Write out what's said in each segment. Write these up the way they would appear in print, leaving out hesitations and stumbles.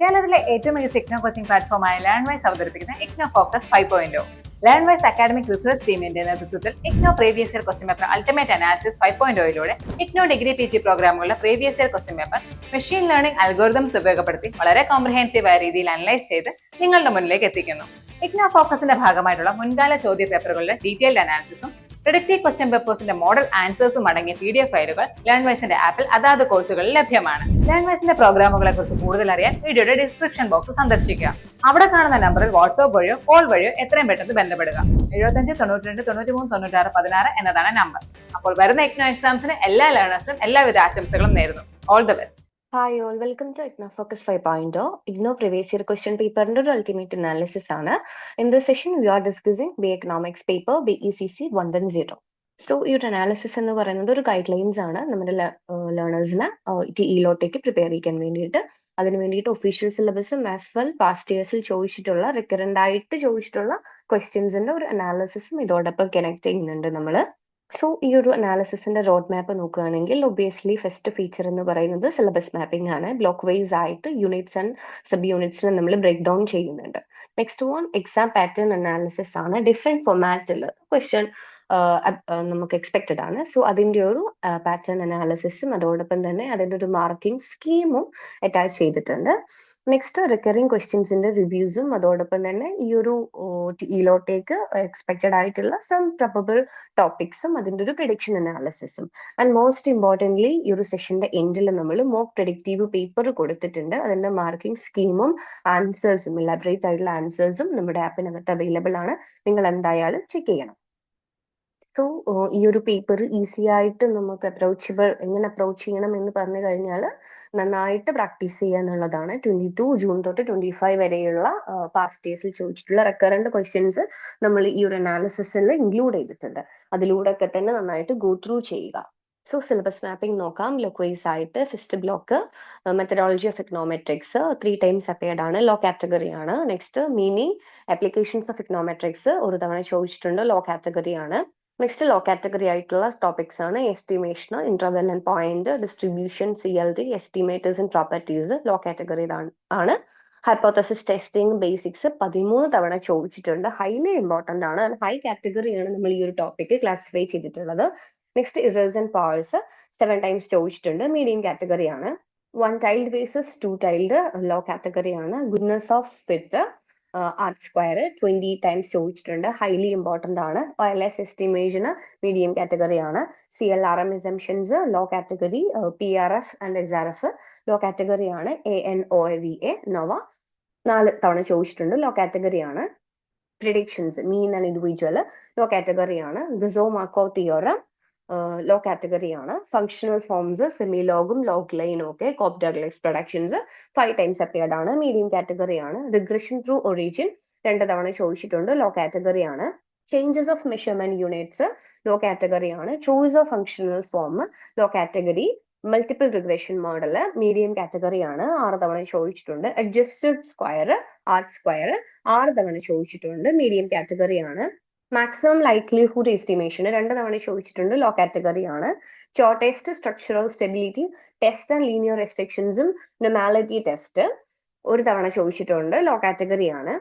കേരളത്തിലെ ഏറ്റവും മികച്ച ഇഗ്നോ കോച്ചിംഗ് പ്ലാറ്റ്ഫോമായ ലേൺവൈസ് അവതരിപ്പിക്കുന്ന IGNOU focus 5.0. Learnwise academic research ടീമിന്റെ നേതൃത്വത്തിൽ IGNOU previous year question paper ultimate analysis 5.0യിലൂടെ ഇഗ്നോ ഡിഗ്രി PG പ്രോഗ്രാമുകളുടെ previous year question paper machine learning algorithms ഉപയോഗപ്പെടുത്തി വളരെ കോംപ്രിഹെൻസീവായ രീതിയിൽ അനലൈസ് ചെയ്ത് നിങ്ങളുടെ മുന്നിലേക്ക് എത്തിക്കുന്നു. ഇഗ്നോ ഫോക്കസിന്റെ ഭാഗമായിട്ടുള്ള മുൻകാല ചോദ്യ പേപ്പറുകളുടെ ഡീറ്റെയിൽഡ് അനാലിസിസും പ്രിഡിക്റ്റീവ് ക്വസ്റ്റ്യൻ പേപ്പേഴ്സിന്റെ മോഡൽ ആൻസേഴ്സും അടങ്ങിയ PDF ഫയലുകൾ ലേൺവൈസിന്റെ ആപ്പിൽ അതാത് കോഴ്സുകളിൽ ലഭ്യമാണ്. ലേൺവൈസിന്റെ പ്രോഗ്രാമുകളെ കുറിച്ച് കൂടുതൽ അറിയാൻ വീഡിയോയുടെ ഡിസ്ക്രിപ്ഷൻ ബോക്സ് സന്ദർശിക്കുക. അവിടെ കാണുന്ന നമ്പറിൽ വാട്സ്ആപ്പ് വഴിയോ കോൾ വഴിയോ എത്രയും പെട്ടെന്ന് ബന്ധപ്പെടുക. 75 92 93 96 16 എന്നതാണ് നമ്പർ. അപ്പോൾ വരുന്ന ഇഗ്നോ എക്സാംസിന് എല്ലാ ലേണേഴ്സിനും എല്ലാവിധ ആശംസകളും നേരുന്നു. All the best. Hi all, welcome to IGNO Focus 5.0. IGNO previous year question paper under ultimate analysis ആണ്. In this session, we are discussing the economics paper BECC 110. So, ഈ ഒരു അനാലിസിസ് എന്ന് പറയുന്നത് ഒരു ഗൈഡ് ലൈൻസ് ആണ് നമ്മുടെ ലേണേഴ്സിന് TE-ലോട്ടേക്ക് prepare ചെയ്യാൻ വേണ്ടിയിട്ട്. അതിന് വേണ്ടിയിട്ട് ഒഫീഷ്യൽ സിലബസും ആസ് വെൽ പാസ്റ്റ് ഇയേഴ്സിൽ ചോദിച്ചിട്ടുള്ള റിക്കറന്റ് ആയിട്ട് ചോദിച്ചിട്ടുള്ള ക്വസ്റ്റ്യൻസിന്റെ ഒരു അനാലിസിസും ഇതോടൊപ്പം കണക്ട് ചെയ്യുന്നുണ്ട് നമ്മൾ. സോ ഈ ഒരു അനാലിസിസിന്റെ റോഡ് മാപ്പ് നോക്കുകയാണെങ്കിൽ ഒബിയസ്ലി ഫസ്റ്റ് ഫീച്ചർ എന്ന് പറയുന്നത് സിലബസ് മാപ്പിംഗ് ആണ്. ബ്ലോക്ക് വൈസ് ആയിട്ട് യൂണിറ്റ്സ് ആൻഡ് സബ് യൂണിറ്റ്സിനെ നമ്മൾ ബ്രേക്ക് ഡൗൺ ചെയ്യുന്നുണ്ട്. Next one exam pattern analysis ആണ്. ഡിഫറെന്റ് ഫോമാറ്റിൽ ക്വസ്റ്റ്യൻ നമുക്ക് എക്സ്പെക്റ്റഡ് ആണ്. സോ അതിന്റെ ഒരു പാറ്റേൺ അനാലിസിസും അതോടൊപ്പം തന്നെ അതിന്റെ ഒരു മാർക്കിംഗ് സ്കീമും അറ്റാച്ച് ചെയ്തിട്ടുണ്ട്. നെക്സ്റ്റ് റിക്കറിംഗ് ക്വസ്റ്റ്യൻസിന്റെ റിവ്യൂസും അതോടൊപ്പം തന്നെ ഈ ഒരു TE-ലോട്ടേക്ക് എക്സ്പെക്റ്റഡ് ആയിട്ടുള്ള സം പ്രൊബബിൾ ടോപ്പിക്സും അതിന്റെ ഒരു പ്രിഡിക്ഷൻ അനാലിസിസും. ആൻഡ് മോസ്റ്റ് ഇമ്പോർട്ടൻ്റ്ലി ഈ ഒരു സെഷന്റെ എൻഡിൽ നമ്മൾ മോക്ക് പ്രെഡിക്റ്റീവ് പേപ്പർ കൊടുത്തിട്ടുണ്ട്. അതിന്റെ മാർക്കിംഗ് സ്കീമും ആൻസേഴ്സും ഇലാബറേറ്റ് ആയിട്ടുള്ള ആൻസേഴ്സും നമ്മുടെ ആപ്പിനകത്ത് അവൈലബിൾ ആണ്. നിങ്ങൾ എന്തായാലും ചെക്ക് ചെയ്യണം. സോ ഈ ഒരു പേപ്പർ ഈസി ആയിട്ട് നമുക്ക് എങ്ങനെ അപ്രോച്ച് ചെയ്യണം എന്ന് പറഞ്ഞു കഴിഞ്ഞാൽ നന്നായിട്ട് പ്രാക്ടീസ് ചെയ്യുക എന്നുള്ളതാണ്. 22 ജൂൺ തൊട്ട് 25 വരെയുള്ള പാസ്റ്റ് ഇയേഴ്സിൽ ചോദിച്ചിട്ടുള്ള റെക്കറന്റ് ക്വസ്റ്റ്യൻസ് നമ്മൾ ഈ ഒരു അനാലിസിസിൽ ഇൻക്ലൂഡ് ചെയ്തിട്ടുണ്ട്. അതിലൂടെ ഒക്കെ തന്നെ നന്നായിട്ട് ഗോ ത്രൂ ചെയ്യുക. സോ സിലബസ് മാപ്പിംഗ് നോക്കാം. ബ്ലോക്ക് വൈസ് ആയിട്ട് first block methodology of econometrics 3 times appeared ആണ്. ലോ കാറ്റഗറി ആണ്. Next meaning applications of econometrics ഒരു തവണ ചോദിച്ചിട്ടുണ്ട്. ലോ കാറ്റഗറി ആണ്. നെക്സ്റ്റ് ലോ കാറ്റഗറി ആയിട്ടുള്ള ടോപ്പിക്സ് ആണ് estimation, interval and point, distribution, CLD, estimators and properties low category ആണ്. Hypothesis testing basics 13 തവണ ചോദിച്ചിട്ടുണ്ട്. ഹൈലി ഇമ്പോർട്ടന്റ് ആണ്. ഹൈ കാറ്റഗറിയാണ് നമ്മൾ ഈ ഒരു ടോപ്പിക് ക്ലാസിഫൈ ചെയ്തിട്ടുള്ളത്. Next errors and powers 7 times ചോദിച്ചിട്ടുണ്ട്. മീഡിയം കാറ്റഗറി ആണ്. 1 tailed versus 2 tailed low category ആണ്. Goodness of fit R square 20 times ചോദിച്ചിട്ടുണ്ട്. ഹൈലി ഇമ്പോർട്ടന്റ് ആണ്. വയർലെസ് എസ്റ്റിമേഷന് മീഡിയം കാറ്റഗറി ആണ്. CLRM assumptions low category. PRF and SRF low category ആണ്. ANOVA നോവ 4 തവണ ചോദിച്ചിട്ടുണ്ട്. ലോ കാറ്റഗറി ആണ്. Predictions mean and individual low category ആണ്. Gauss Markov theorem low category ആണ്. ഫങ്ഷണൽ ഫോംസ് സെമിലോഗും ലോഗ് ലൈനും ഒക്കെ Cobb Douglas productions 5 times appeared ആണ്. മീഡിയം കാറ്റഗറി ആണ്. റിഗ്രഷൻ ത്രൂ ഒറിജിൻ 2 തവണ ചോദിച്ചിട്ടുണ്ട്. ലോ കാറ്റഗറി ആണ്. Changes of measurement units low category ആണ്. Choice of functional form low category. Multiple regression model medium category ആണ്. 6 തവണ ചോദിച്ചിട്ടുണ്ട്. അഡ്ജസ്റ്റഡ് സ്ക്വയർ ആർട്ട് സ്ക്വയർ 6 തവണ ചോദിച്ചിട്ടുണ്ട്. മീഡിയം കാറ്റഗറി ആണ്. മാക്സിമം ലൈക്ലിഹുഡ് എസ്റ്റിമേഷൻ 2 തവണ ചോദിച്ചിട്ടുണ്ട്. ലോ കാറ്റഗറി ആണ്. Shortest structural stability test and linear റെസ്ട്രിക്ഷൻസും നൊമാലിറ്റി ടെസ്റ്റ് 1 തവണ ചോദിച്ചിട്ടുണ്ട്. ലോ കാറ്റഗറി ആണ്.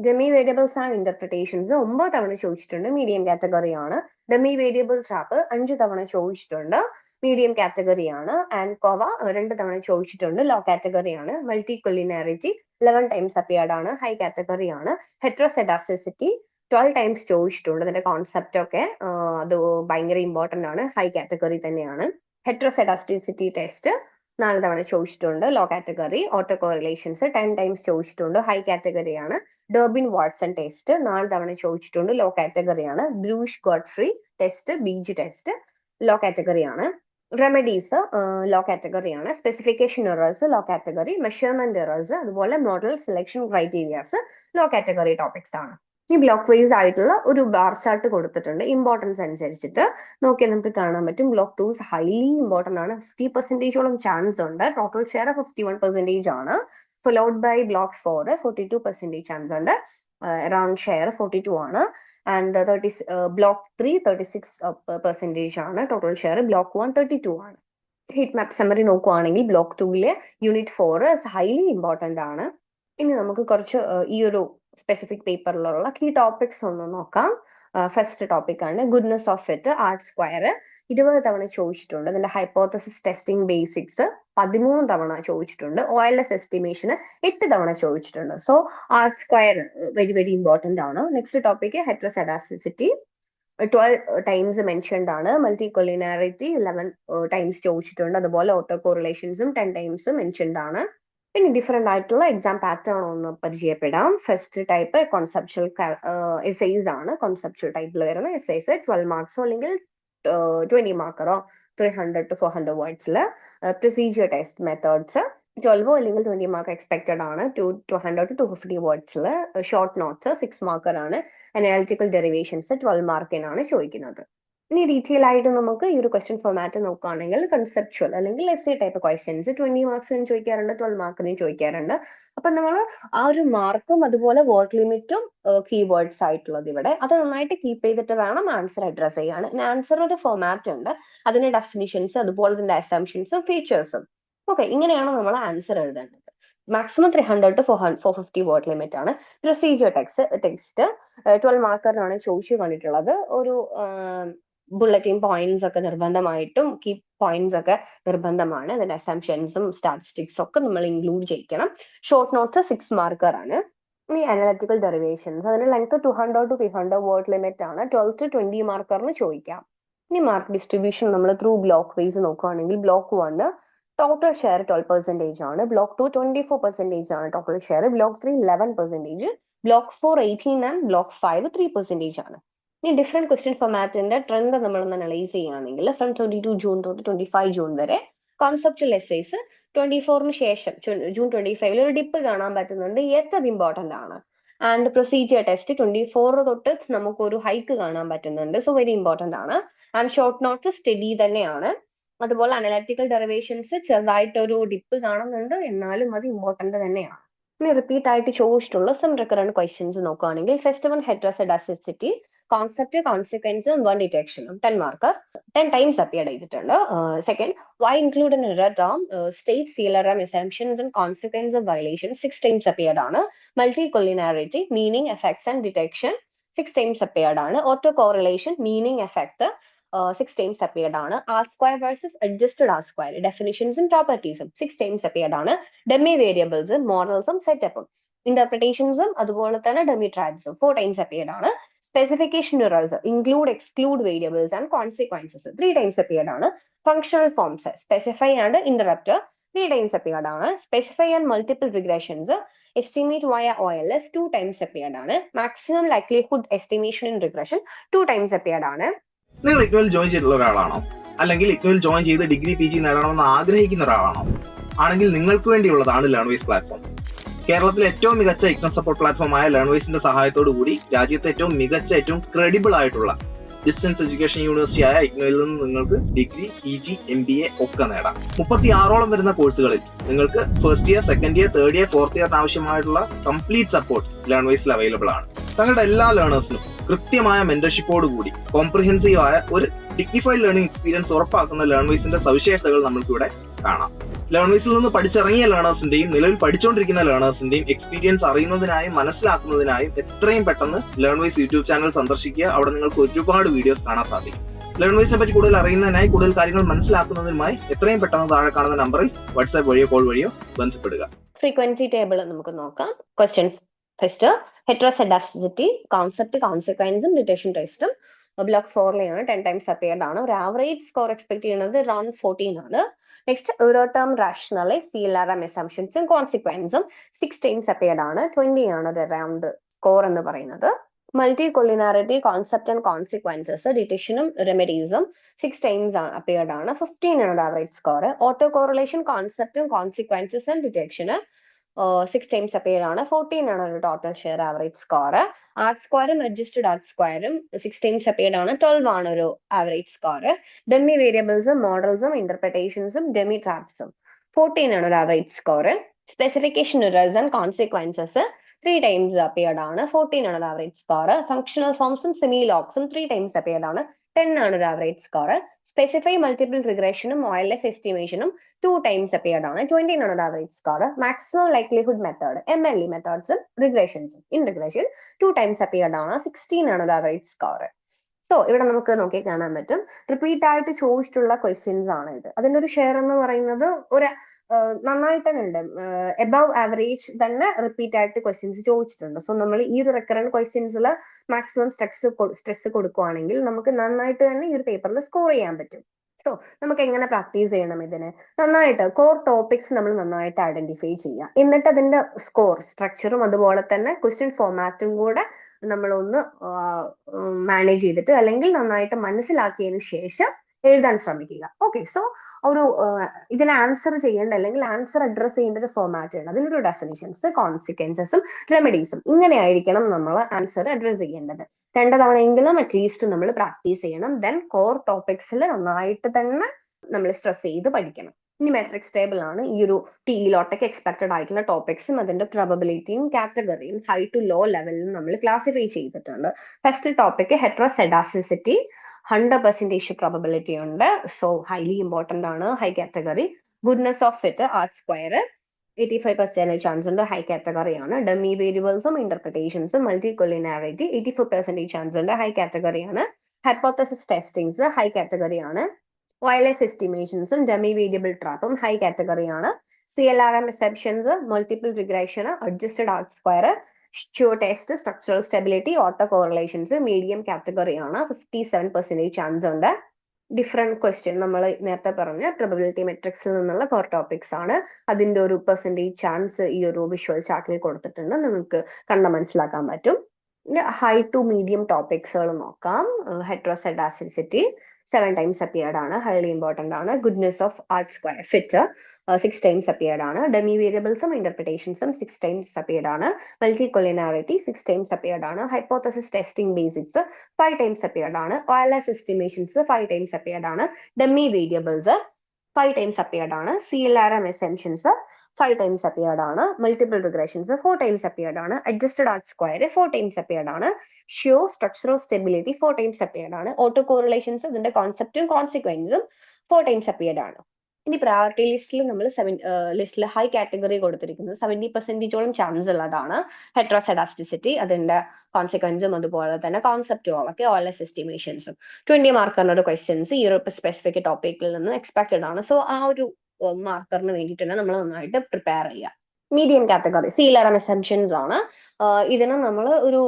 ഡെമി വേരിയബിൾസ് ആൻഡ് ഇന്റർപ്രിട്ടേഷൻസ് 9 തവണ ചോദിച്ചിട്ടുണ്ട്. മീഡിയം കാറ്റഗറി ആണ്. ഡെമി വേരിയബിൾ ട്രാപ്പ് 5 തവണ ചോദിച്ചിട്ടുണ്ട്. മീഡിയം കാറ്റഗറി ആണ്. ആൻഡ് കോവ 2 തവണ ചോദിച്ചിട്ടുണ്ട്. ലോ കാറ്റഗറി ആണ്. മൾട്ടി കൊളിനാരിറ്റി 11 ടൈംസ് അപ്പിയർഡ് ആണ്. ഹൈ കാറ്റഗറി ആണ്. ഹെട്രോസെഡാസിറ്റി 12 ടൈംസ് ചോദിച്ചിട്ടുണ്ട്. അതിന്റെ കോൺസെപ്റ്റ് ഒക്കെ അത് ഭയങ്കര ഇമ്പോർട്ടന്റ് ആണ്. ഹൈ കാറ്റഗറി തന്നെയാണ്. ഹെട്രോസെഡാസ്റ്റിസിറ്റി ടെസ്റ്റ് 4 തവണ ചോദിച്ചിട്ടുണ്ട്. Low category. Autocorrelations 10 times ചോദിച്ചിട്ടുണ്ട്. ഹൈ കാറ്റഗറി ആണ്. ഡെർബിൻ വാട്സൺ ടെസ്റ്റ് 4 തവണ ചോദിച്ചിട്ടുണ്ട്. ലോ കാറ്റഗറി ആണ്. Breusch Godfrey test BG test low category ആണ്. റെമഡീസ് ലോ കാറ്റഗറി ആണ്. Specification errors low category. Measurement errors അതുപോലെ model selection criterias low category topics ആണ്. ഈ ബ്ലോക്ക് വൈസ് ആയിട്ടുള്ള ഒരു ബാർ ചാർട്ട് കൊടുത്തിട്ടുണ്ട്. ഇമ്പോർട്ടൻസ് അനുസരിച്ചിട്ട് നോക്കിയാൽ നമുക്ക് കാണാൻ പറ്റും. ബ്ലോക്ക് 2 ഹൈലി ഇമ്പോർട്ടന്റ് ആണ്. 50% ചാൻസ് ഉണ്ട്. ടോട്ടൽ ഷെയർ 51% ആണ്. ഫോളോഡ് ബൈ ബ്ലോക്ക് 4 42% ചാൻസ് ഉണ്ട്. അറൌണ്ട് ഷെയർ 42 ആണ്. ആൻഡ് ബ്ലോക്ക് 3 36% ആണ്. ടോട്ടൽ ഷെയർ ബ്ലോക്ക് 1 32 ആണ്. ഹീറ്റ് മാപ്പ് സമ്മറി നോക്കുവാണെങ്കിൽ ബ്ലോക്ക് 2 യൂണിറ്റ് 4 ഹൈലി ഇമ്പോർട്ടന്റ് ആണ്. ഇനി നമുക്ക് കുറച്ച് ഈ ഒരു സ്പെസിഫിക് പേപ്പറിലുള്ള കീ ടോപ്പിക്സ് ഒന്ന് നോക്കാം. ഫസ്റ്റ് ടോപ്പിക് ആണ് goodness of fit, R square 20 തവണ ചോദിച്ചിട്ടുണ്ട്. അതിന്റെ ഹൈപ്പോത്തസിസ് ടെസ്റ്റിംഗ് ബേസിക്സ് 13 തവണ ചോദിച്ചിട്ടുണ്ട്. OLS എസ്റ്റിമേഷന് 8 തവണ ചോദിച്ചിട്ടുണ്ട്. So R square very very important ആണ്. Next topic heteroscedasticity 12 times mentioned ആണ്. മൾട്ടി കൊളിനാരിറ്റി 11 ടൈംസ് ചോദിച്ചിട്ടുണ്ട്. അതുപോലെ ഓട്ടോ കോറിലേഷൻസും 10 ടൈംസ് മെൻഷൻഡ് ആണ്. പിന്നെ ഡിഫറെന്റ് ആയിട്ടുള്ള എക്സാം പാറ്റേൺ ഒന്ന് പരിചയപ്പെടാം. ഫസ്റ്റ് ടൈപ്പ് കോൺസെപ്ച്വൽ എസ്സേസ് ആണ്. കോൺസെപ്ച്വൽ ടൈപ്പിൽ വരുന്ന എസ്സേസ് 12 മാർക്സോ അല്ലെങ്കിൽ 20 മാർക്കറോ 300 to 400 വേർഡ്സിൽ. പ്രൊസീജിയർ ടെസ്റ്റ് മെത്തേഡ്സ് 12 അല്ലെങ്കിൽ 20 മാർക്ക് എക്സ്പെക്റ്റഡ് ആണ്. 200 to 250 വേർഡ്സിൽ. ഷോർട്ട് നോട്ട്സ് 6 മാർക്കർ ആണ്. അനാലിറ്റിക്കൽ ഡെറിവേഷൻസ് 12 മാർക്കിനാണ് ചോദിക്കുന്നത്. ഇനി ഡീറ്റെയിൽ ആയിട്ട് നമുക്ക് ഈ ഒരു ക്വസ്റ്റ്യൻ ഫോർമാറ്റ് നോക്കുകയാണെങ്കിൽ കൺസെപ്ച്വൽ അല്ലെങ്കിൽ എസ് ടൈപ്പ് ക്വസ്റ്റ്യൻസ് 20 മാർക്സിനും ചോദിക്കാറുണ്ട്, 12 മാർക്കിനും ചോദിക്കാറുണ്ട്. അപ്പൊ നമ്മൾ ആ ഒരു മാർക്കും അതുപോലെ വേർഡ് ലിമിറ്റും കീവേഡ്സ് ആയിട്ടുള്ളത് ഇവിടെ അത് നന്നായിട്ട് കീപ്പ് ചെയ്തിട്ട് വേണം ആൻസർ അഡ്രസ് ചെയ്യാൻ. ആൻസർ ഒരു ഫോർമാറ്റ് ഉണ്ട്, അതിന്റെ ഡെഫിനിഷൻസ് അതുപോലെ അതിന്റെ അസംഷൻസും ഫീച്ചേഴ്സും. ഓക്കെ, ഇങ്ങനെയാണ് നമ്മൾ ആൻസർ എഴുതേണ്ടത്. മാക്സിമം 300 to 450 വേർഡ് ലിമിറ്റ് ആണ്. പ്രൊസീജിയർ ടെക്സ്റ്റ് 12 മാർക്കറിനാണ് ചോദിച്ചു കണ്ടിട്ടുള്ളത്. ഒരു ബുള്ളറ്റിൻ പോയിന്റ്സ് ഒക്കെ നിർബന്ധമായിട്ടും കീ പോയിന്റ്സ് ഒക്കെ നിർബന്ധമാണ്. അതിന്റെ അസംഷൻസും സ്റ്റാറ്റിസ്റ്റിക്സും ഒക്കെ നമ്മൾ ഇൻക്ലൂഡ് ചെയ്യിക്കണം. ഷോർട്ട് നോട്ട്സ് 6 മാർക്കർ ആണ്. ഇനി അനലിറ്റിക്കൽ ഡെറിവേഷൻസ് അതിന്റെ ലെങ്ത് 200 to 300 വേർഡ് ലിമിറ്റ് ആണ്. 12 to 20 മാർക്കറിന് ചോദിക്കാം. ഇനി മാർക്ക് ഡിസ്ട്രിബ്യൂഷൻ നമ്മൾ ത്രൂ ബ്ലോക്ക് വൈസ് നോക്കുകയാണെങ്കിൽ ബ്ലോക്ക് 1 ടോട്ടൽ ഷെയർ 12% ആണ്. ബ്ലോക്ക് 2 24% ആണ് total share. Block 3 11%. Block 4 18 and block 5 3% ആണ്. ഇനി ഡിഫറെന്റ് ക്വസ്റ്റ്യൻ ഫോർമാറ്റിന്റെ ട്രെൻഡ് നമ്മളൊന്ന് അനലൈസ് ചെയ്യുകയാണെങ്കിൽ ഫ്രം 22 ജൂൺ തൊട്ട് 25 ജൂൺ വരെ കോൺസെപ്ച്വൽ എസ്സേസ് 24ന് ശേഷം ജൂൺ 25 ഒരു ഡിപ്പ് കാണാൻ പറ്റുന്നുണ്ട്. അത് ഇമ്പോർട്ടന്റ് ആണ്. ആൻഡ് പ്രൊസീജിയർ ടെസ്റ്റ് 24 തൊട്ട് നമുക്കൊരു ഹൈക്ക് കാണാൻ പറ്റുന്നുണ്ട്. സോ വെരി ഇമ്പോർട്ടന്റ് ആണ്. ആൻഡ് ഷോർട്ട് നോട്ട്സ് സ്റ്റഡി തന്നെയാണ്. അതുപോലെ അനലിറ്റിക്കൽ ഡെറിവേഷൻസ് ചെറുതായിട്ട് ഒരു ഡിപ്പ് കാണുന്നുണ്ട്, എന്നാലും അത് ഇമ്പോർട്ടന്റ് തന്നെയാണ്. ഇനി റിപ്പീറ്റ് ആയിട്ട് ചോദിച്ചിട്ടുള്ള സം റിക്കറന്റ് ക്വസ്റ്റ്യൻസ് നോക്കുകയാണെങ്കിൽ ഫസ്റ്റ് വൺ ഹെറ്ററോസെഡാസിറ്റി കോൺസെപ്റ്റ് കോൺസിക്വൻസും വൺ ഡിറ്റക്ഷനും 10 മാർക്ക് 10 ടൈംസ് അപ്പിയർ ചെയ്തിട്ടുണ്ട്. Second why include in error term state CLRM assumptions and consequence of violation 6 times appeared ആണ്. Multicollinearity meaning effects and detection 6 times appeared ആണ്. Autocorrelation meaning effect 6 times appeared ആണ്. R square versus adjusted R square ഡെഫിനിഷൻസും പ്രോപ്പർട്ടീസും 6 times appeared ആണ്. Dummy വേരിയബിൾസും മോഡൽസും സെറ്റപ്പും ഇന്റർപ്രിട്ടേഷൻസും അതുപോലെ തന്നെ ഡെമി ട്രാപ്സും 4 ടൈംസ് അപ്പിയർഡ് ആണ്. Specification errors include exclude variables and consequences 3 times appeared ആണ്. Functional forms specify and interpret 3 times appeared ആണ്. Specify and multiple regressions estimate via OLS 2 times appeared ആണ്. Maximum likelihood estimation in regression 2 times appeared ആണ്. നിങ്ങൾ ഇഗ്നോയിൽ join ചെയ്തിട്ടുള്ള ഒരാളാണോ, അല്ലെങ്കിൽ ഇഗ്നോയിൽ ജോയിൻ ചെയ്ത് ഡിഗ്രി PG നേടണമെന്ന് ആഗ്രഹിക്കുന്ന ഒരാളാണോ? ആണെങ്കിൽ നിങ്ങൾക്ക് വേണ്ടിയുള്ളതാണ് ലേൺവൈസ് പ്ലാറ്റ്ഫോം. കേരളത്തിലെ ഏറ്റവും മികച്ച ഇഗ്നോ സപ്പോർട്ട് പ്ലാറ്റ്ഫോമായ ലേൺവൈസിന്റെ സഹായത്തോടു കൂടി രാജ്യത്തെ ഏറ്റവും മികച്ച ഏറ്റവും ക്രെഡിബിൾ ആയിട്ടുള്ള ഡിസ്റ്റൻസ് എഡ്യൂക്കേഷൻ യൂണിവേഴ്സിറ്റി ആയ ഇഗ്നോയിൽ നിന്ന് നിങ്ങൾക്ക് ഡിഗ്രി PG MBA ഒക്കെ നേടാം. 36ഓളം വരുന്ന കോഴ്സുകളിൽ നിങ്ങൾക്ക് first year second year third year fourth year ആവശ്യമായിട്ടുള്ള കംപ്ലീറ്റ് സപ്പോർട്ട് ലേൺവൈസിൽ അവൈലബിൾ ആണ്. തങ്ങളുടെ എല്ലാ ലേണേഴ്സിനും കൃത്യമായ മെന്റർഷിപ്പോട് കൂടി കോംപ്രിഹെൻസീവ് ആയ ഒരു ഡിഗ്നിഫൈഡ് ലേണിംഗ് എക്സ്പീരിയൻസ് ഉറപ്പാക്കുന്ന ലേൺവൈസിന്റെ സവിശേഷതകൾ നമുക്കിവിടെ കാണാം. ലേൺവൈസിൽ നിന്ന് പഠിച്ചിറങ്ങിയ ലേണേഴ്സിന്റെയും നിലവിൽ പഠിച്ചുകൊണ്ടിരിക്കുന്ന ലേണേഴ്സിന്റെയും എക്സ്പീരിയൻസ് അറിയുന്നതിനായും മനസ്സിലാക്കുന്നതിനായും എത്രയും പെട്ടെന്ന് ലേൺവൈസ് യൂട്യൂബ് ചാനൽ സന്ദർശിക്കുക. അവിടെ നിങ്ങൾക്ക് ഒരുപാട് വീഡിയോസ് കാണാൻ സാധിക്കും. ലേൺവൈസിനെ പറ്റി കൂടുതൽ അറിയുന്നതിനായി കൂടുതൽ കാര്യങ്ങൾ മനസ്സിലാക്കുന്നതിനുമായി എത്രയും പെട്ടെന്ന് താഴെ കാണുന്ന നമ്പറിൽ വാട്സ്ആപ്പ് വഴിയോ കോൾ വഴിയോ ബന്ധപ്പെടുക. ഫ്രീക്വൻസി ടേബിൾ നമുക്ക് നോക്കാം. ക്വസ്റ്റ്യൻ ഫസ്റ്റ് ഹെറ്ററോസെഡാസിറ്റി കോൺസെപ്റ്റ് കോൺസിക്വൻസും ഡിറ്റക്ഷൻ ടെസ്റ്റും ബ്ലോക്ക് 4 10 ടൈംസ് അപ്പിയർഡ് ആണ്. ഒരു ആവറേജ് സ്കോർ എക്സ്പെക്ട് ചെയ്യുന്നത് അറൌണ്ട് 14 ആണ്. Next error term rationally CLRM assumptions കോൺസിക്വൻസും 6 ടൈംസ് അപ്പിയർഡ് ആണ്. 20 ആണ് ഒരു അറൌണ്ട് സ്കോർ എന്ന് പറയുന്നത്. Multicollinearity concept and consequences ഡിറ്റക്ഷനും റെമഡീസും 6 ടൈംസ് അപ്പിയർഡ് ആണ്. 15 ആണ് ആവറേജ് സ്കോർ. ഓട്ടോ കോറിലേഷൻ കോൺസെപ്റ്റും കോൺസിക്വൻസസ് ആൻഡ് ഡിറ്റക്ഷന് 6 ടൈംസ് അപ്പിയർ ആണ്. 14 ആണ് ഒരു total share average score. R സ്ക്വയറും അഡ്ജസ്റ്റഡ് ആർട്ട് സ്ക്വയറും 6 ടൈംസ് അപ്പിയർഡ് ആണ്. 12 ആണ് ഒരു ആവറേജ് സ്കോർ. ഡെമി വേരിയബിൾസും മോഡൽസും ഇന്റർപ്രിട്ടേഷൻസും ഡെമി ട്രാപ്സും 14 ആണ് ഒരു average score. Specification errors and consequences 3 times appeared ആണ്. 14 ആണ് ഒരു ആവറേജ് സ്കോർ. ഫങ്ഷണൽ ഫോംസും സെമി ലോക്സും 3 ടൈംസ് അപ്പിയർഡ് ആണ്. 10 ആണ് ഒരു ആവറേജ് സ്കോർ. സ്പെസിഫൈ മൾട്ടിപ്പിൾ റിഗ്രഷനും OLS എസ്റ്റിമേഷനും 2 times അപ്പിയർഡ് ആണ്. 20 ആണ് ഒരു average score. Maximum likelihood method MLE മെത്തേഡ്സും റിഗ്രഷൻസും ഇൻ റിഗ്രഷൻ 2 times അപ്പിയർഡ് ആണ്. 16 ആണ് ഒരു ആവറേജ് സ്കോർ. സോ ഇവിടെ നമുക്ക് നോക്കി കാണാൻ പറ്റും റിപ്പീറ്റ് ആയിട്ട് ചോദിച്ചിട്ടുള്ള ക്വസ്റ്റ്യൻസ് ആണ് ഇത്. അതിന്റെ ഒരു ഷെയർ എന്ന് പറയുന്നത് ഒരു നന്നായിട്ട് തന്നെ ഉണ്ട്. എബവ് ആവറേജ് തന്നെ റിപ്പീറ്റ് ആയിട്ട് ക്വസ്റ്റ്യൻസ് ചോദിച്ചിട്ടുണ്ട്. സോ നമ്മൾ ഈ ഒരു റെക്കറന്റ് ക്വസ്റ്റ്യൻസിൽ മാക്സിമം സ്ട്രെസ് കൊടുക്കുവാണെങ്കിൽ നമുക്ക് നന്നായിട്ട് തന്നെ ഈ ഒരു പേപ്പറിൽ സ്കോർ ചെയ്യാൻ പറ്റും. സോ നമുക്ക് എങ്ങനെ പ്രാക്ടീസ് ചെയ്യണം ഇതിന്? നന്നായിട്ട് കോർ ടോപ്പിക്സ് നമ്മൾ നന്നായിട്ട് ഐഡന്റിഫൈ ചെയ്യുക. എന്നിട്ട് അതിന്റെ സ്കോർ സ്ട്രക്ചറും അതുപോലെ തന്നെ ക്വസ്റ്റ്യൻ ഫോമാറ്റും കൂടെ നമ്മളൊന്ന് മാനേജ് ചെയ്തിട്ട് അല്ലെങ്കിൽ നന്നായിട്ട് മനസ്സിലാക്കിയതിനു ശേഷം എഴുതാൻ ശ്രമിക്കുക. ഓക്കെ, സോ ഒരു ഇതിന് ആൻസർ ചെയ്യേണ്ട അല്ലെങ്കിൽ ആൻസർ അഡ്രസ് ചെയ്യേണ്ട ഒരു ഫോമാറ്റ് ഉണ്ട്. അതിനൊരു ഡെഫിനിഷൻസ്, കോൺസിക്വൻസസും റെമഡീസും ഇങ്ങനെ ആയിരിക്കണം നമ്മൾ ആൻസർ അഡ്രസ് ചെയ്യേണ്ടത്. 2 തവണയെങ്കിലും അറ്റ്ലീസ്റ്റ് നമ്മൾ പ്രാക്ടീസ് ചെയ്യണം. ദെൻ കോർ ടോപ്പിക്സിൽ നന്നായിട്ട് തന്നെ നമ്മൾ സ്ട്രെസ് ചെയ്ത് പഠിക്കണം. ഇനി മെട്രിക്സ് ടേബിൾ ആണ് ഈ ഒരു ടിയിലോട്ടൊക്കെ എക്സ്പെക്ടഡ് ആയിട്ടുള്ള ടോപ്പിക്സും അതിന്റെ പ്രോബബിലിറ്റിയും കാറ്റഗറിയും ഹൈ ടു ലോ ലെവലിലും നമ്മൾ ക്ലാസിഫൈ ചെയ്തിട്ടുണ്ട്. ഫസ്റ്റ് ടോപ്പിക് ഹെട്രോസെഡാസിറ്റി 100% പ്രോബബിലിറ്റി ഉണ്ട്. സോ ഹൈലി ഇമ്പോർട്ടന്റ് ആണ്. High category. Goodness of fit R² 85% chance ഉണ്ട്. ഹൈ കാറ്റഗറി ആണ്. ഡമ്മി വേരിയബിൾസും ഇന്റർപ്രിറ്റേഷൻസും മൾട്ടി കൊളിനാരിറ്റി 84% ചാൻസ് ഉണ്ട്. ഹൈ കാറ്റഗറി ആണ്. ഹൈപ്പോത്തസിസ് ടെസ്റ്റിംഗ്സ് ഹൈ കാറ്റഗറി ആണ്. OLS എസ്റ്റിമേഷൻസും ഡമ്മി വേരിയബിൾ ട്രാപ്പും ഹൈ കാറ്റഗറി ആണ്. CLRM assumptions multiple regression adjusted R², sure test, structural stability, auto correlations medium category ആണ്. 57% ചാൻസ് ഉണ്ട്. ഡിഫറെന്റ് ക്വസ്റ്റ്യൻ നമ്മൾ നേരത്തെ പറഞ്ഞ പ്രോബബിലിറ്റി മെട്രിക്സിൽ നിന്നുള്ള കോർ ടോപ്പിക്സ് ആണ്. അതിന്റെ ഒരു പെർസെന്റേജ് ചാൻസ് ഈ ഒരു വിഷ്വൽ ചാർട്ടിൽ കൊടുത്തിട്ടുണ്ട്. നിങ്ങൾക്ക് കണ്ട മനസ്സിലാക്കാൻ പറ്റും. ഹൈ ടു മീഡിയം ടോപ്പിക്സുകൾ നോക്കാം. ഹെട്രോസെഡാസിറ്റി 7 times അപ്പിയർഡ് ആണ്. ഹൈലി ഇമ്പോർട്ടന്റ് ആണ്. Goodness of R² fit 6 times appeared ആണ്. ഡമ്മി വേരിയബിൾസും ഇന്റർപ്രിറ്റേഷൻസും 6 times അപ്പിയർഡ് ആണ്. മൾട്ടി കൊളിനാരിറ്റി 6 times അപ്പിയർഡ് ആണ്. Hypothesis testing basics 5 times appeared ആണ്. OLS എസ്റ്റിമേഷൻസ് 5 times അപ്പിയർഡ് ആണ്. ഡമ്മി വേരിയബിൾസ് 5 times അപ്പിയർഡ് ആണ്. CLRM അസംപ്ഷൻസ് 5 times അപ്പിയർഡ് ആണ്. Multiple regressions 4 times appeared ആണ്. Adjusted R² 4 times appeared ആണ്. Sure structural stability 4 times appeared ആണ്. Auto correlations ഇതിന്റെ കോൺസെപ്റ്റും കോൺസിക്വൻസും 4 times appeared ആണ്. ഇനി പ്രയോറിറ്റി ലിസ്റ്റിൽ നമ്മൾ ലിസ്റ്റിൽ ഹൈ കാറ്റഗറി കൊടുത്തിരിക്കുന്നത് 70%ഓളം ചാൻസ് ഉള്ളതാണ്. ഹെട്രോസെഡാസ്റ്റിസിറ്റി അതിന്റെ കോൺസിക്വൻസും അതുപോലെ തന്നെ കോൺസെപ്റ്റുകളൊക്കെ OLS എസ്റ്റിമേഷൻസും 20 മാർക്കറിനോട് ക്വസ്റ്റ്യൻസ് ഈ ഒരു സ്പെസിഫിക് ടോപ്പിക്കിൽ നിന്ന് എക്സ്പെക്റ്റഡ് ആണ്. സോ ആ ഒരു മാർക്കറിന് വേണ്ടിയിട്ട് തന്നെ നമ്മൾ നന്നായിട്ട് പ്രിപ്പയർ ചെയ്യുക. മീഡിയം കാറ്റഗറി CLRM അസംപ്ഷൻസ് ആണ്. ഇതിന് നമ്മൾ ഒരു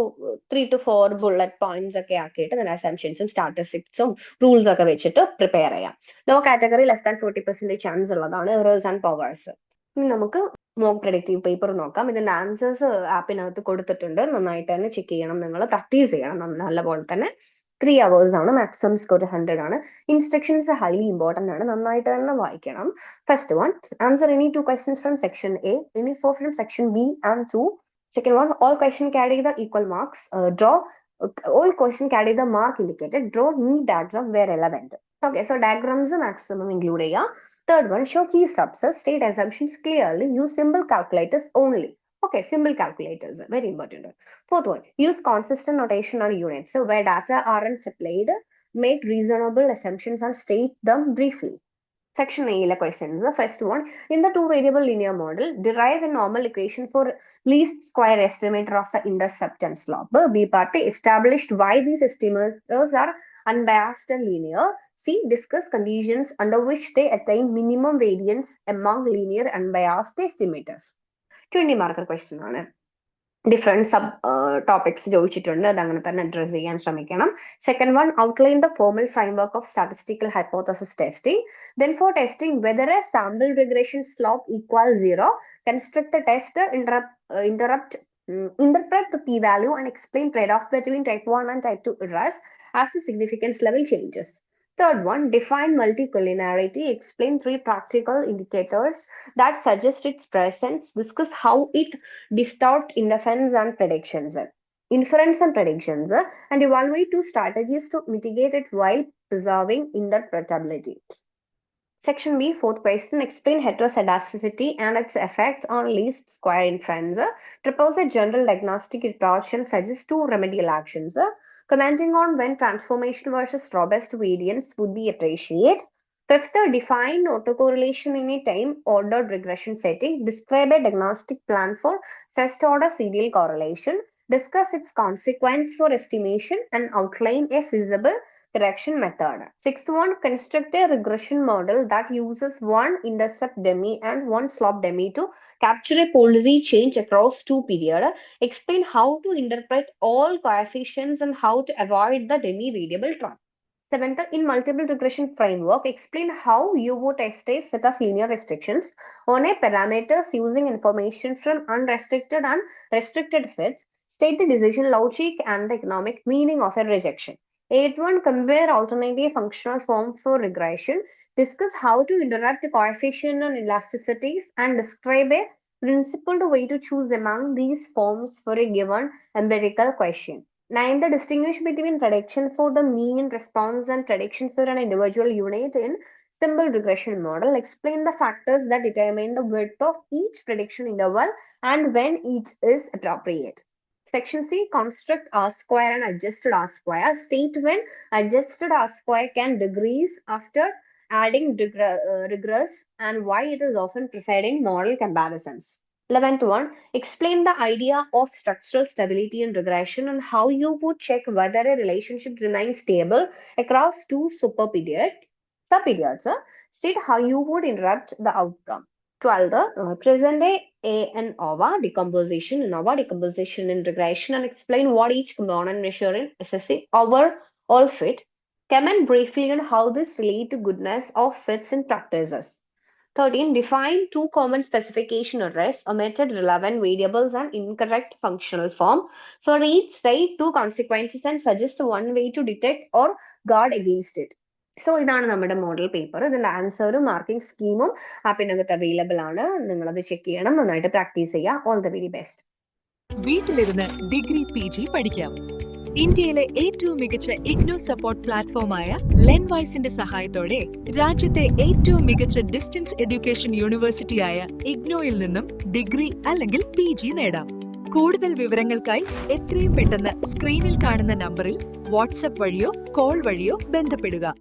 3 to 4 ബുള്ളറ്റ് പോയിന്റ്സ് ഒക്കെ ആക്കിയിട്ട് അതിന്റെ അസംപ്ഷൻസും സ്റ്റാറ്റിസ്റ്റിക്സും റൂൾസ് ഒക്കെ വെച്ചിട്ട് പ്രിപ്പയർ ചെയ്യാം. Low category less than 40% chance ഉള്ളതാണ്. Errors and powers. ഇനി നമുക്ക് മോക്ക് പ്രഡിക്റ്റീവ് പേപ്പർ നോക്കാം. ഇതിന്റെ ആൻസേഴ്സ് ആപ്പിനകത്ത് കൊടുത്തിട്ടുണ്ട്. നന്നായിട്ട് തന്നെ ചെക്ക് ചെയ്യണം. നിങ്ങൾ പ്രാക്ടീസ് ചെയ്യണം നല്ലപോലെ തന്നെ. 3 hours ആണ്. മാക്സിമം സ്കോർ 100 ആണ്. ഇൻസ്ട്രക്ഷൻസ് ഹൈലി ഇമ്പോർട്ടന്റ് ആണ്. നന്നായിട്ട് തന്നെ വായിക്കണം. First one, answer any 2 questions from section A, any 4 from section B and 2. Second one, all question carry the equal marks. Draw all question carry the mark indicated. Draw neat diagram where relevant. Okay, so diagrams maximum include ചെയ്യാം. Third one, show key steps. State assumptions clearly. Use simple calculators only. Okay, simple calculators, very important. Fourth one, use consistent notation on units. So where data aren't supplied, make reasonable assumptions and state them briefly. Section A questions. The first one, in the 2 variable linear model, derive a normal equation for least square estimator of the intercept and slope. B part, established why these estimators are unbiased and linear. C, discuss conditions under which they attain minimum variance among linear unbiased estimators. 20 marker question ആണ്. Different sub topics ചോദിച്ചിട്ടുണ്ട്. അത് അങ്ങനെ തന്നെ address ചെയ്യാൻ ശ്രമിക്കണം. Second one, outline the formal framework of statistical hypothesis testing. Then for testing whether a sample regression slope equals 0, construct the test, interpret the p-value and explain trade-off between type 1 and type 2 errors as the significance level changes. Third one, define multicollinearity, explain 3 practical indicators that suggest its presence, discuss how it distorts inference and predictions, and evaluate 2 strategies to mitigate it while preserving interpretability. Section B, fourth question, explain heteroscedasticity and its effects on least square inference. Propose a general diagnostic approach and suggest 2 remedial actions. Commenting on when transformation versus robust variance would be appreciated. Fifth, define autocorrelation in a time-ordered regression setting. Describe a diagnostic plan for first-order serial correlation. Discuss its consequence for estimation and outline a feasible correction method. Sixth one, construct a regression model that uses one intercept dummy and one slope dummy to capture a policy change across two periods. Explain how to interpret all coefficients and how to avoid the dummy variable trap. Seventh, in multiple regression framework, explain how you would test a set of linear restrictions on a parameters using information from unrestricted and restricted fits. State the decision logic and the economic meaning of a rejection. Eighth one, compare alternative functional forms for regression. Discuss how to interrupt the coefficient and elasticities and describe a principled way to choose among these forms for a given empirical question. Ninth, distinguish between prediction for the mean response and prediction for an individual unit in simple regression model. Explain the factors that determine the width of each prediction interval and when each is appropriate. Section C, construct R-square and adjusted R-square. State when adjusted R-square can decrease after adding regress and why it is often preferred in model comparisons. 11th one, explain the idea of structural stability in regression and how you would check whether a relationship remains stable across two subperiods. State how you would interrupt the outcome. 12th, present a ANOVA decomposition in regression and explain what each component measure in assessing overall fit. Comment briefly on how this relate to goodness of fits in practices. 13. Define two common specification errors, omitted relevant variables and incorrect functional form. For each, state two consequences and suggest one way to detect or guard against it. So ഇതാണ് നമ്മുടെ model paper. ഇതിന്റെ ആൻസറും marking സ്കീമും ആപ്പിനകത്ത് available ആണ്. നിങ്ങളത് check ചെയ്യണം, നന്നായിട്ട് practice ചെയ്യുക. All the very best. വീട്ടിലിരുന്ന് degree PG പഠിക്കാം. ഇന്ത്യയിലെ ഏറ്റവും മികച്ച ഇഗ്നോ സപ്പോർട്ട് പ്ലാറ്റ്ഫോമായ ലെൻവൈസിന്റെ സഹായത്തോടെ രാജ്യത്തെ ഏറ്റവും മികച്ച ഡിസ്റ്റൻസ് എഡ്യൂക്കേഷൻ യൂണിവേഴ്സിറ്റിയായ ഇഗ്നോയിൽ നിന്നും ഡിഗ്രി അല്ലെങ്കിൽ PG നേടാം. കൂടുതൽ വിവരങ്ങൾക്കായി എത്രയും പെട്ടെന്ന് സ്ക്രീനിൽ കാണുന്ന നമ്പറിൽ വാട്സ്ആപ്പ് വഴിയോ കോൾ വഴിയോ ബന്ധപ്പെടുക.